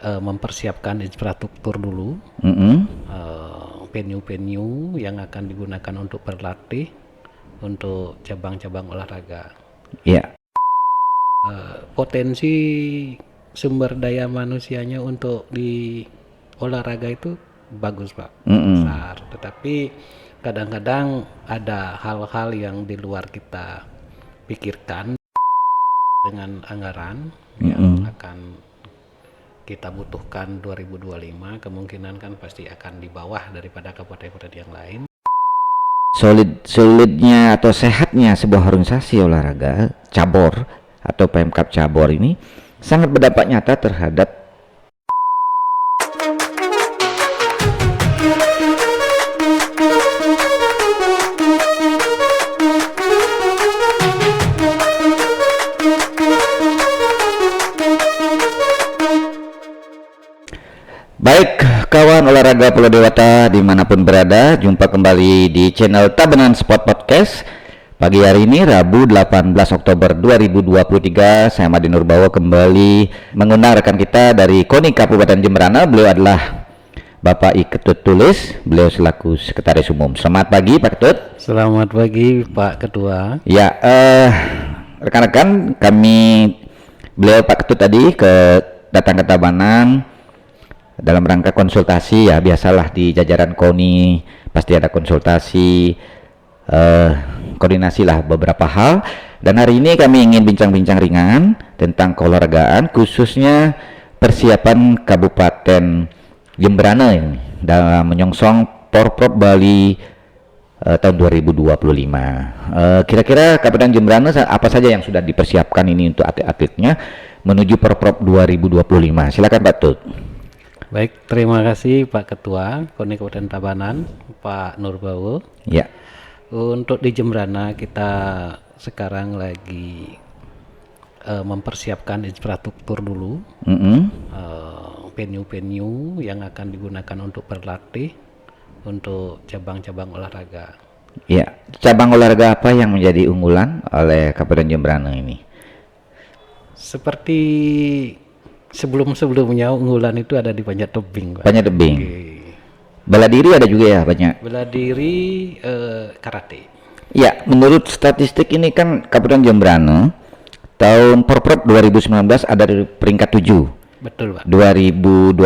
mempersiapkan infrastruktur dulu, Mm-mm. venue-venue yang akan digunakan untuk berlatih untuk cabang-cabang olahraga. Ya. Potensi sumber daya manusianya untuk di olahraga itu bagus, Pak, Mm-mm. besar. Tetapi kadang-kadang ada hal-hal yang di luar kita pikirkan dengan anggaran yang Mm-mm. akan kita butuhkan 2025, kemungkinan kan pasti akan di bawah daripada kabupaten-kabupaten yang lain. Solidnya atau sehatnya sebuah organisasi olahraga cabur atau Pemkab cabur ini sangat berdampak nyata terhadap baik kawan olahraga Pulau Dewata dimanapun berada. Jumpa kembali di channel Tabanan Sport Podcast. Pagi hari ini Rabu 18 Oktober 2023, saya Madi Nurbawo kembali mengundang rekan kita dari KONI Kabupaten Jemberana. Beliau adalah Bapak I Ketut Tulis, beliau selaku Sekretaris Umum. Selamat pagi Pak Ketut. Selamat pagi Pak Ketua. Ya, rekan-rekan kami, beliau Pak Ketut tadi datang ke Tabanan dalam rangka konsultasi, ya biasalah di jajaran KONI pasti ada konsultasi, koordinasi lah beberapa hal. Dan hari ini kami ingin bincang-bincang ringan tentang keolahragaan, khususnya persiapan Kabupaten Jemberana ini dalam menyongsong Porprov Bali tahun 2025. Kira-kira Kabupaten Jemberana apa saja yang sudah dipersiapkan ini untuk atlet-atletnya menuju Porprov 2025? Silakan Pak Tut. Baik, terima kasih Pak Ketua KONI Kabupaten Tabanan, Pak Nurbawo. Ya. Untuk di Jemberana kita sekarang lagi mempersiapkan infrastruktur dulu, venue-venue yang akan digunakan untuk berlatih untuk cabang-cabang olahraga. Ya, cabang olahraga apa yang menjadi unggulan oleh Kabupaten Jemberana ini? Seperti sebelum-sebelumnya unggulan itu ada di panjat tebing, Pak. Panjat tebing. Okay. Bela diri ada juga ya banyak. Bela diri, karate. Ya, menurut statistik ini kan Kabupaten Jemberana tahun Porprov 2019 ada di peringkat 7. Betul, Pak. 2022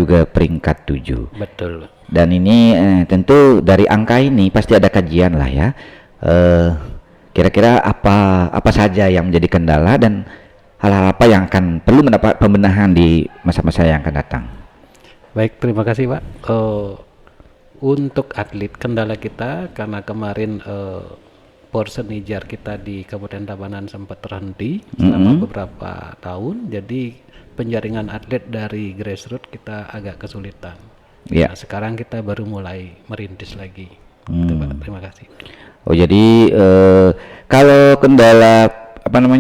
juga peringkat 7. Betul, Pak. Dan ini tentu dari angka ini pasti ada kajian lah ya. Kira-kira apa saja yang menjadi kendala dan hal-hal apa yang akan perlu mendapat pembenahan di masa-masa yang akan datang. Baik, terima kasih Pak. Untuk atlet kendala kita karena kemarin Porsenijar kita di Kabupaten Tabanan sempat terhenti selama beberapa tahun, jadi penjaringan atlet dari grassroots kita agak kesulitan. Nah, sekarang kita baru mulai merintis lagi. Itu, Pak. Terima kasih. Oh, jadi kalau kendala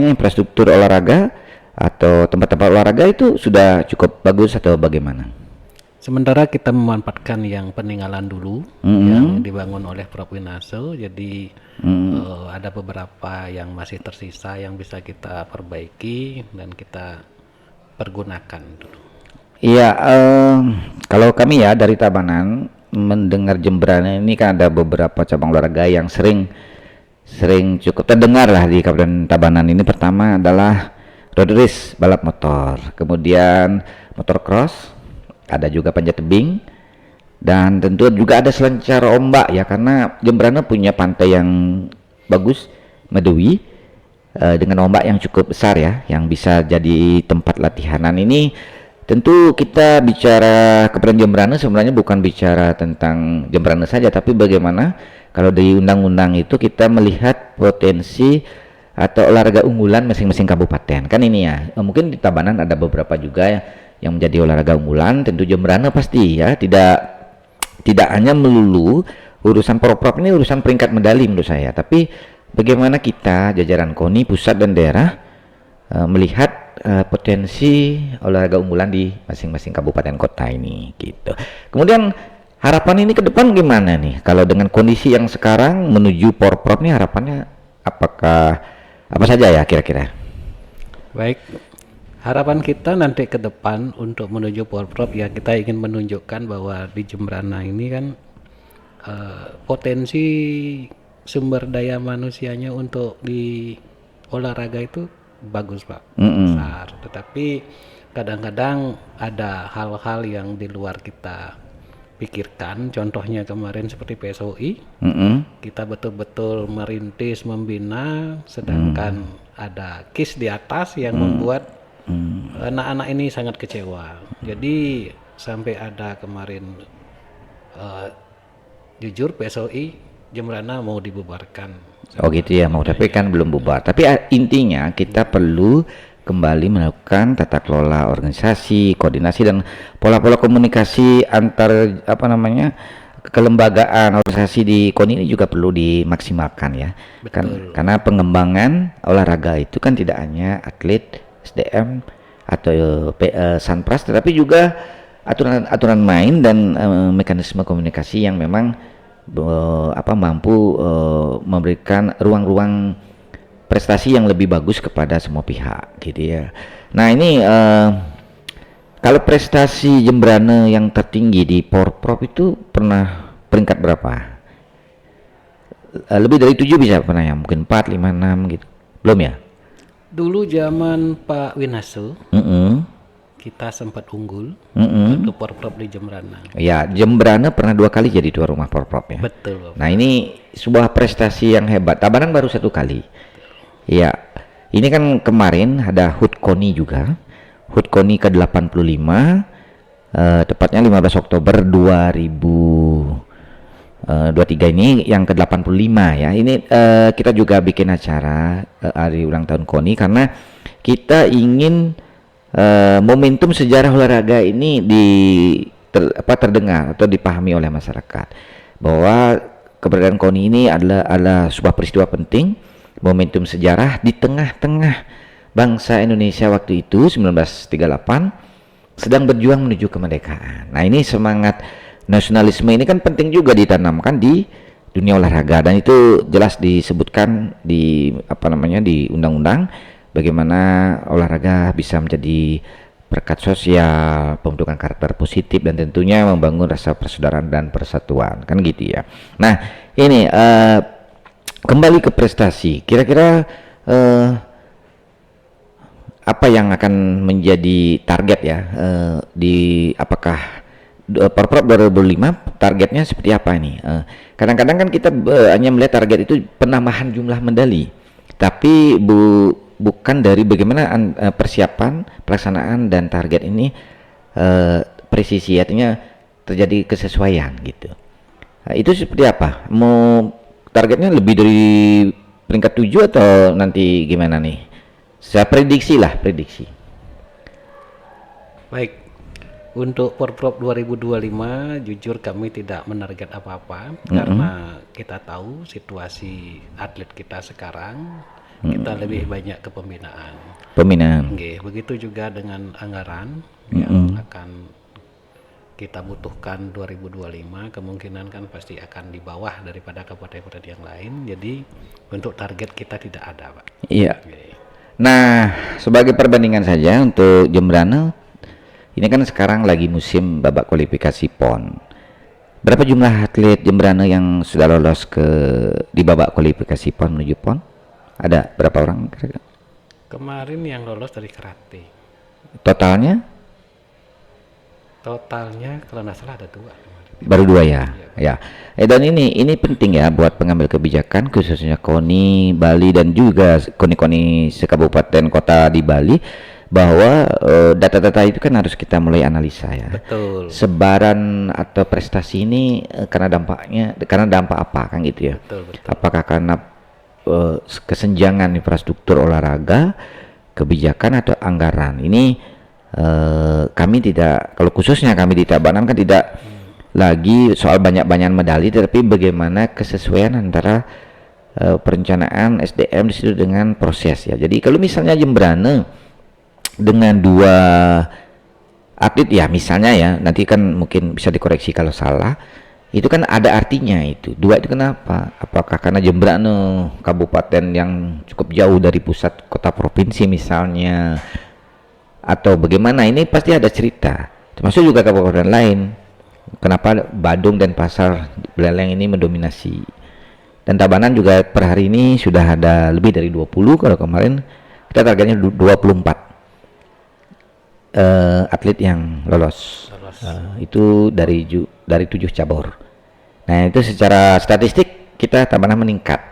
infrastruktur olahraga atau tempat-tempat olahraga itu sudah cukup bagus atau bagaimana? Sementara kita memanfaatkan yang peninggalan dulu yang dibangun oleh Prof. Winaso, jadi ada beberapa yang masih tersisa yang bisa kita perbaiki dan kita pergunakan dulu. Iya, kalau kami ya dari Tabanan mendengar Jemberana ini kan ada beberapa cabang olahraga yang sering cukup terdengar lah di Kabupaten Tabanan ini. Pertama adalah road race, balap motor, kemudian motocross, ada juga panjat tebing, dan tentu juga ada selancar ombak ya, karena Jemberana punya pantai yang bagus, Medewi, dengan ombak yang cukup besar ya, yang bisa jadi tempat latihanan. Ini tentu kita bicara Kabupaten Jemberana sebenarnya bukan bicara tentang Jemberana saja, tapi bagaimana kalau di undang-undang itu kita melihat potensi atau olahraga unggulan masing-masing kabupaten. Kan ini ya, mungkin di Tabanan ada beberapa juga yang menjadi olahraga unggulan. Tentu Jemberana pasti ya, tidak hanya melulu urusan Porprov ini urusan peringkat medali menurut saya, tapi bagaimana kita jajaran KONI pusat dan daerah melihat potensi olahraga unggulan di masing-masing kabupaten kota ini gitu. Kemudian harapan ini ke depan gimana nih? Kalau dengan kondisi yang sekarang menuju Porprov nih, harapannya apa saja ya kira-kira? Baik, Harapan kita nanti ke depan untuk menuju Porprov ya, kita ingin menunjukkan bahwa di Jembrana ini kan potensi sumber daya manusianya untuk di olahraga itu bagus Pak, besar. Tetapi kadang-kadang ada hal-hal yang di luar kita pikirkan. Contohnya kemarin seperti PSOI, kita betul-betul merintis, membina, sedangkan ada KIS di atas yang membuat anak-anak ini sangat kecewa. Jadi sampai ada kemarin jujur PSOI Jembrana mau dibubarkan. Oh gitu ya, mau, tapi kan belum bubar. Tapi intinya kita perlu kembali melakukan tata kelola organisasi, koordinasi dan pola-pola komunikasi antar kelembagaan organisasi di KONI ini juga perlu dimaksimalkan ya. Karena pengembangan olahraga itu kan tidak hanya atlet, SDM atau Sanpras, tetapi juga aturan main dan mekanisme komunikasi yang memang mampu memberikan ruang-ruang prestasi yang lebih bagus kepada semua pihak gitu ya. Nah ini kalau prestasi Jembrana yang tertinggi di Porprov itu pernah peringkat berapa? Lebih dari 7 bisa pernah ya, mungkin 4, 5, 6 gitu, belum ya? Dulu zaman Pak Winasu kita sempat unggul untuk Porprov di Jembrana. Ya, Jembrana pernah 2 kali jadi tuan rumah Porprov ya. Betul. Nah ini sebuah prestasi yang hebat. Tabanan baru 1 kali. Ya, ini kan kemarin ada HUT KONI juga. HUT KONI ke-85, tepatnya 15 Oktober 2023 ini yang ke-85 ya. Ini kita juga bikin acara hari ulang tahun KONI karena kita ingin momentum sejarah olahraga ini terdengar atau dipahami oleh masyarakat bahwa keberadaan KONI ini adalah sebuah peristiwa penting, momentum sejarah di tengah-tengah bangsa Indonesia waktu itu 1938 sedang berjuang menuju kemerdekaan. Nah ini semangat nasionalisme ini kan penting juga ditanamkan di dunia olahraga, dan itu jelas disebutkan di di undang-undang bagaimana olahraga bisa menjadi berkat sosial, pembentukan karakter positif, dan tentunya membangun rasa persaudaraan dan persatuan, kan gitu ya. Nah ini kembali ke prestasi, kira-kira apa yang akan menjadi target ya apakah Porprov 2005 targetnya seperti apa ini? Kadang-kadang kan kita hanya melihat target itu penambahan jumlah medali, tapi bukan dari bagaimana persiapan, pelaksanaan dan target ini presisi, artinya terjadi kesesuaian gitu. Itu seperti apa? Mau targetnya lebih dari peringkat 7 atau nanti gimana nih? Saya prediksi. Baik, untuk Porprov 2025 jujur kami tidak menarget apa-apa karena kita tahu situasi atlet kita sekarang, kita lebih banyak ke pembinaan. Begitu juga dengan anggaran yang akan kita butuhkan 2025, kemungkinan kan pasti akan di bawah daripada kabupaten-kabupaten yang lain. Jadi untuk target kita tidak ada, Pak. Iya. Nah, sebagai perbandingan saja untuk Jembrana, ini kan sekarang lagi musim babak kualifikasi PON. Berapa jumlah atlet Jembrana yang sudah lolos di babak kualifikasi PON menuju PON? Ada berapa orang kira-kira? Kemarin yang lolos dari karate. Totalnya kalau nggak salah ada 2. Baru 2 ya. Ya. Dan ini penting ya buat pengambil kebijakan khususnya KONI Bali dan juga KONI-KONI sekabupaten kota di Bali, bahwa data-data itu kan harus kita mulai analisa ya. Betul. Sebaran atau prestasi ini karena dampak apa kan gitu ya. Betul. Apakah karena kesenjangan infrastruktur olahraga, kebijakan atau anggaran. Ini kami tidak, kalau khususnya kami di Tabanan kan tidak lagi soal banyak-banyak medali, tetapi bagaimana kesesuaian antara perencanaan SDM di situ dengan proses ya. Jadi kalau misalnya Jembrana dengan 2 atlet ya misalnya ya, nanti kan mungkin bisa dikoreksi kalau salah, itu kan ada artinya itu 2 itu kenapa? Apakah karena Jembrana kabupaten yang cukup jauh dari pusat kota provinsi misalnya, atau bagaimana, ini pasti ada cerita. Termasuk juga kabupaten lain. Kenapa Badung dan Pasar Beleleng ini mendominasi. Dan Tabanan juga per hari ini sudah ada lebih dari 20, kalau kemarin kita targetnya 24 atlet yang lolos. Itu dari 7 cabur. Nah, itu secara statistik kita Tabanan meningkat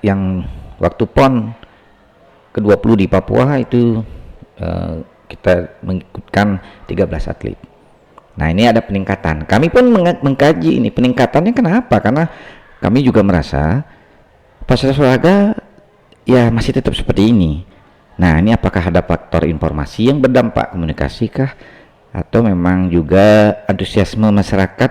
yang waktu PON ke-20 di Papua itu kita mengikutkan 13 atlet. Nah, ini ada peningkatan. Kami pun mengkaji ini peningkatannya kenapa? Karena kami juga merasa fasilitas olahraga ya masih tetap seperti ini. Nah, ini apakah ada faktor informasi yang berdampak, komunikasi kah, atau memang juga antusiasme masyarakat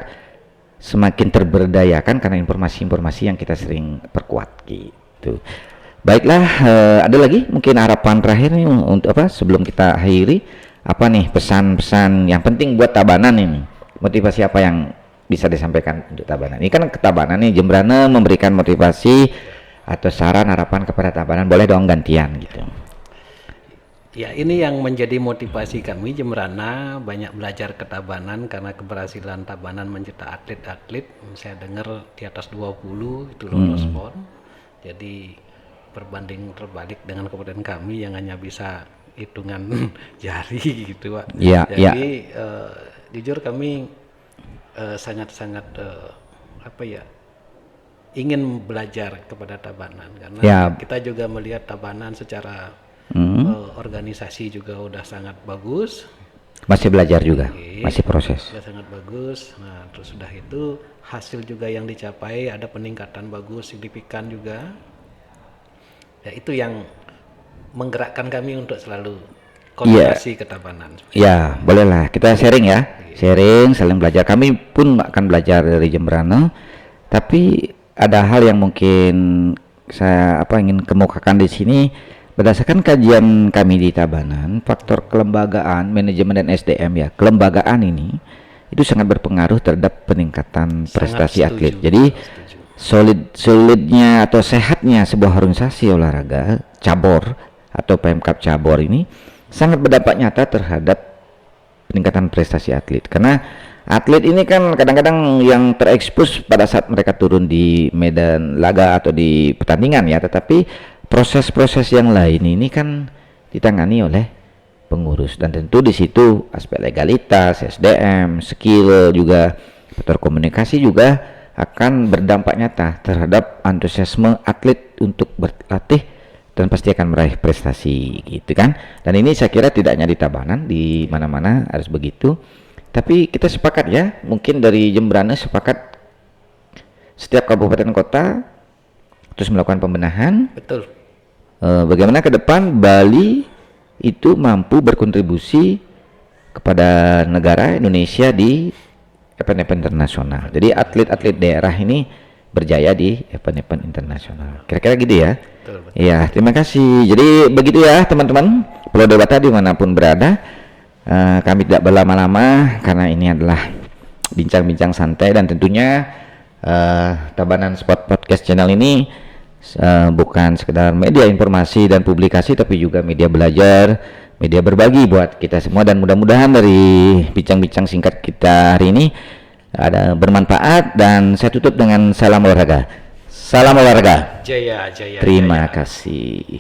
semakin terberdayakan karena informasi-informasi yang kita sering perkuat gitu. Baiklah, ada lagi mungkin harapan terakhir nih untuk sebelum kita akhiri, apa nih pesan-pesan yang penting buat Tabanan ini, motivasi apa yang bisa disampaikan untuk Tabanan? Ini kan ke Tabanan nih, Jembrana memberikan motivasi atau saran harapan kepada Tabanan, boleh dong gantian gitu. Ya, ini yang menjadi motivasi kami Jembrana banyak belajar ke Tabanan karena keberhasilan Tabanan mencetak atlet-atlet. Saya dengar di atas 20 itu lolos PON. Jadi berbanding terbalik dengan kabupaten kami yang hanya bisa hitungan jari gitu, Pak. Jadi jujur kami sangat-sangat ingin belajar kepada Tabanan karena kita juga melihat Tabanan secara organisasi juga udah sangat bagus. Masih belajar juga, masih proses. Sudah sangat bagus. Nah, terus sudah itu hasil juga yang dicapai, ada peningkatan bagus, signifikan juga. Ya, itu yang menggerakkan kami untuk selalu konsentrasi ke Tabanan. Ya, bolehlah kita sharing ya, sharing, saling belajar. Kami pun akan belajar dari Jembrana, tapi ada hal yang mungkin saya ingin kemukakan di sini. Berdasarkan kajian kami di Tabanan, faktor kelembagaan, manajemen dan SDM ya, kelembagaan ini itu sangat berpengaruh terhadap peningkatan prestasi atlet. Jadi solidnya atau sehatnya sebuah organisasi olahraga cabur atau Pemkab cabur ini sangat berdampak nyata terhadap peningkatan prestasi atlet. Karena atlet ini kan kadang-kadang yang terekspos pada saat mereka turun di medan laga atau di pertandingan ya, tetapi proses-proses yang lain ini kan ditangani oleh pengurus, dan tentu di situ aspek legalitas, SDM, skill juga, faktor komunikasi juga akan berdampak nyata terhadap antusiasme atlet untuk berlatih dan pasti akan meraih prestasi gitu kan. Dan ini saya kira tidak hanya di Tabanan, di mana-mana harus begitu. Tapi kita sepakat ya, mungkin dari Jembrana sepakat setiap kabupaten kota terus melakukan pembenahan. Betul. Bagaimana ke depan Bali itu mampu berkontribusi kepada negara Indonesia di event-event internasional. Jadi atlet-atlet daerah ini berjaya di event-event internasional. Kira-kira gitu ya. Betul. Ya, terima kasih. Jadi begitu ya teman-teman, Pulau Dewata dimanapun berada. Kami tidak berlama-lama karena ini adalah bincang-bincang santai, dan tentunya Tabanan Sport Podcast Channel ini bukan sekedar media informasi dan publikasi, tapi juga media belajar, media berbagi buat kita semua. Dan mudah-mudahan dari bincang-bincang singkat kita hari ini ada bermanfaat, dan saya tutup dengan salam olahraga. Salam olahraga. Jaya, jaya. Terima kasih.